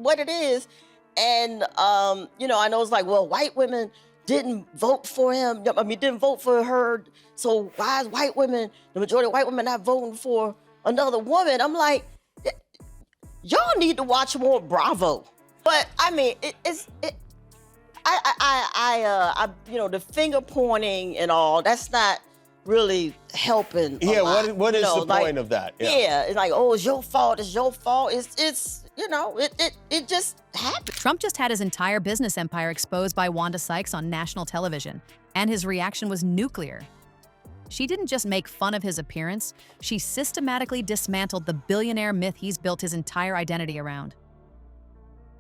what it is. And, you know, I know it's like, well, white women didn't vote for him. I mean, didn't vote for her. So why is white women, the majority of white women not voting for another woman? I'm like, y'all need to watch more Bravo. But I mean, you know, the finger pointing and all, that's not really helping. Yeah, what is the point of that? Yeah, it's like, oh, it's your fault. It's your fault. It's you know, it just happened. Trump just had his entire business empire exposed by Wanda Sykes on national television, and his reaction was nuclear. She didn't just make fun of his appearance, she systematically dismantled the billionaire myth he's built his entire identity around.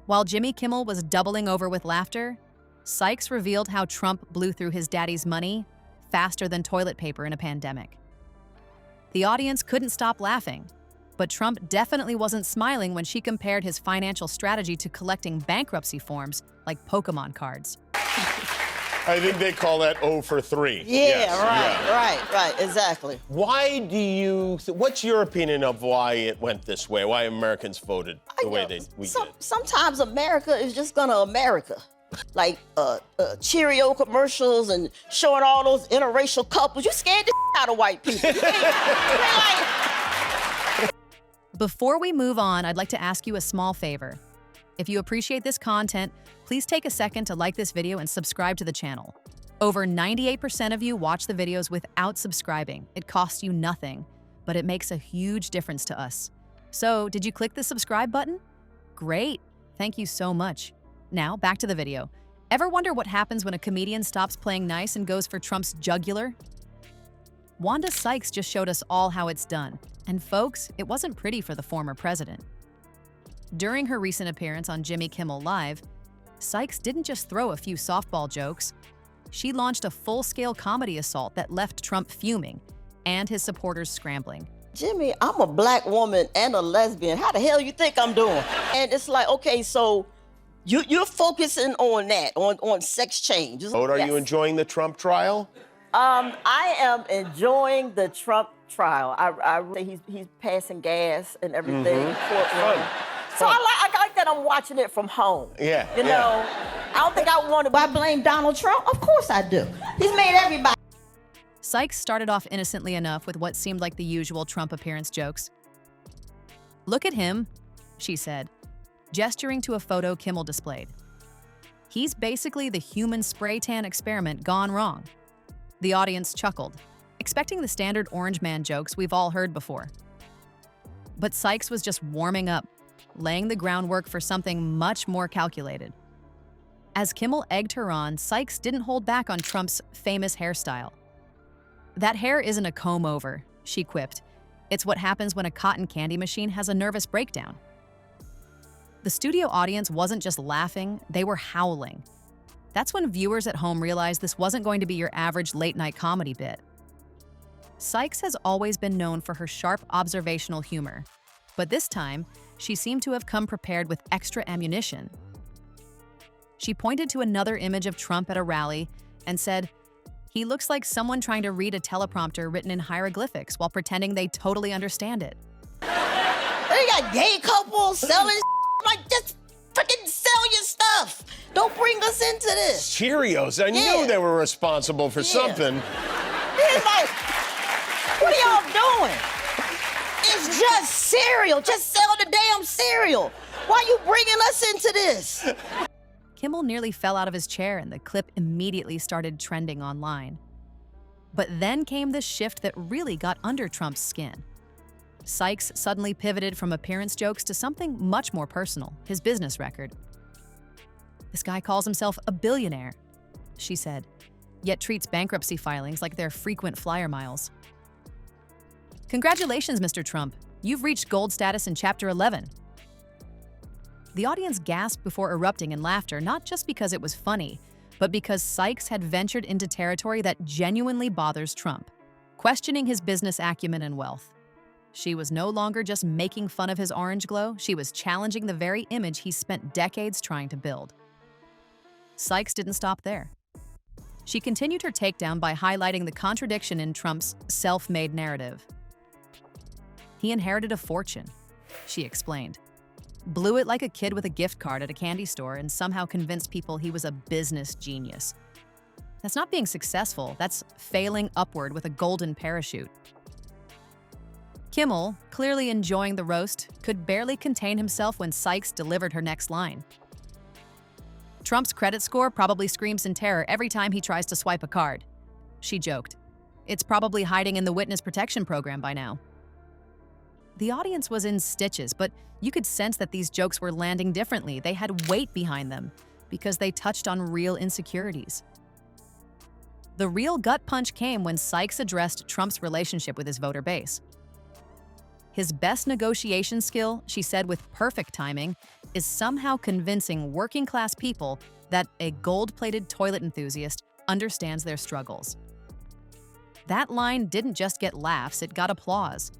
While Jimmy Kimmel was doubling over with laughter, Sykes revealed how Trump blew through his daddy's money faster than toilet paper in a pandemic. The audience couldn't stop laughing, but Trump definitely wasn't smiling when she compared his financial strategy to collecting bankruptcy forms like Pokemon cards. I think they call that 0 for 3. Yeah, yes, right, exactly. Why do you, what's your opinion of why it went this way? Why Americans voted the way we did? Sometimes America is just gonna America. Like Cheerio commercials and showing all those interracial couples. You scared the out of white people. Before we move on, I'd like to ask you a small favor. If you appreciate this content, please take a second to like this video and subscribe to the channel. Over 98% of you watch the videos without subscribing. It costs you nothing, but it makes a huge difference to us. So, did you click the subscribe button? Great, thank you so much. Now, back to the video. Ever wonder what happens when a comedian stops playing nice and goes for Trump's jugular? Wanda Sykes just showed us all how it's done. And folks, it wasn't pretty for the former president. During her recent appearance on Jimmy Kimmel Live, Sykes didn't just throw a few softball jokes. She launched a full-scale comedy assault that left Trump fuming and his supporters scrambling. Jimmy, I'm a black woman and a lesbian. How the hell you think I'm doing? And it's like, okay, so you're focusing on that, on sex change. Are you enjoying the Trump trial? I am enjoying the Trump trial. I really, he's passing gas and everything. So I like that I'm watching it from home. Yeah. You know, I don't think I want to. I blame Donald Trump? Of course I do. He's made everybody. Sykes started off innocently enough with what seemed like the usual Trump appearance jokes. "Look at him," she said, gesturing to a photo Kimmel displayed. "He's basically the human spray tan experiment gone wrong." The audience chuckled, expecting the standard orange man jokes we've all heard before. But Sykes was just warming up, laying the groundwork for something much more calculated. As Kimmel egged her on, Sykes didn't hold back on Trump's famous hairstyle. "That hair isn't a comb-over," she quipped. "It's what happens when a cotton candy machine has a nervous breakdown." The studio audience wasn't just laughing, they were howling. That's when viewers at home realized this wasn't going to be your average late-night comedy bit. Sykes has always been known for her sharp observational humor, but this time, she seemed to have come prepared with extra ammunition. She pointed to another image of Trump at a rally and said, "He looks like someone trying to read a teleprompter written in hieroglyphics while pretending they totally understand it." They got gay couples selling like, just freaking sell your stuff. Don't bring us into this. Cheerios, I knew they were responsible for something. It's like, what are y'all doing? It's just cereal. Just sell the damn cereal. Why are you bringing us into this? Kimmel nearly fell out of his chair and the clip immediately started trending online. But then came the shift that really got under Trump's skin. Sykes suddenly pivoted from appearance jokes to something much more personal, his business record. "This guy calls himself a billionaire," she said, yet treats bankruptcy filings like they're frequent flyer miles. "Congratulations, Mr. Trump. You've reached gold status in Chapter 11. The audience gasped before erupting in laughter, not just because it was funny, but because Sykes had ventured into territory that genuinely bothers Trump, questioning his business acumen and wealth. She was no longer just making fun of his orange glow, she was challenging the very image he spent decades trying to build. Sykes didn't stop there. She continued her takedown by highlighting the contradiction in Trump's self-made narrative. "He inherited a fortune," she explained. blew it like a kid with a gift card at a candy store, and somehow convinced people he was a business genius. That's not being successful, that's failing upward with a golden parachute. Kimmel, clearly enjoying the roast, could barely contain himself when Sykes delivered her next line. Trump's credit score probably screams in terror every time he tries to swipe a card, she joked. It's probably hiding in the witness protection program by now. The audience was in stitches, but you could sense that these jokes were landing differently. They had weight behind them because they touched on real insecurities. The real gut punch came when Sykes addressed Trump's relationship with his voter base. His best negotiation skill, she said with perfect timing, is somehow convincing working-class people that a gold-plated toilet enthusiast understands their struggles. That line didn't just get laughs, it got applause.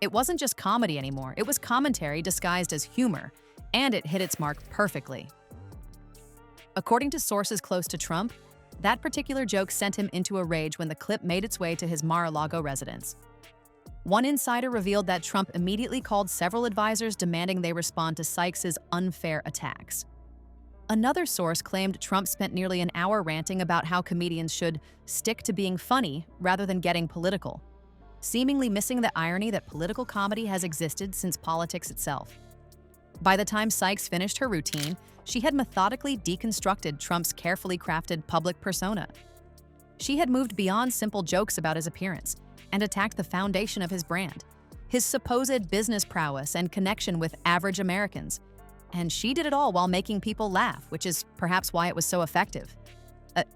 It wasn't just comedy anymore, it was commentary disguised as humor, and it hit its mark perfectly. According to sources close to Trump, that particular joke sent him into a rage when the clip made its way to his Mar-a-Lago residence. One insider revealed that Trump immediately called several advisors demanding they respond to Sykes' unfair attacks. Another source claimed Trump spent nearly an hour ranting about how comedians should stick to being funny rather than getting political, seemingly missing the irony that political comedy has existed since politics itself. By the time Sykes finished her routine, she had methodically deconstructed Trump's carefully crafted public persona. She had moved beyond simple jokes about his appearance and attacked the foundation of his brand, his supposed business prowess and connection with average Americans. And she did it all while making people laugh, which is perhaps why it was so effective.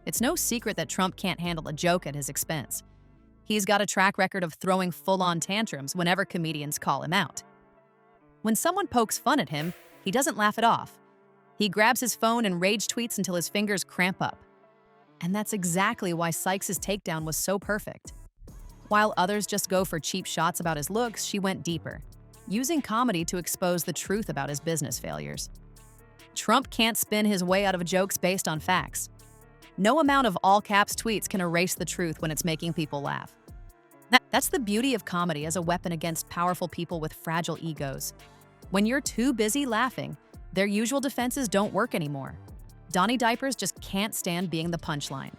It's no secret that Trump can't handle a joke at his expense. He's got a track record of throwing full-on tantrums whenever comedians call him out. When someone pokes fun at him, he doesn't laugh it off. He grabs his phone and rage tweets until his fingers cramp up. And that's exactly why Sykes' takedown was so perfect. While others just go for cheap shots about his looks, she went deeper, using comedy to expose the truth about his business failures. Trump can't spin his way out of jokes based on facts. No amount of all-caps tweets can erase the truth when it's making people laugh. That's the beauty of comedy as a weapon against powerful people with fragile egos. When you're too busy laughing, their usual defenses don't work anymore. Donnie Diapers just can't stand being the punchline.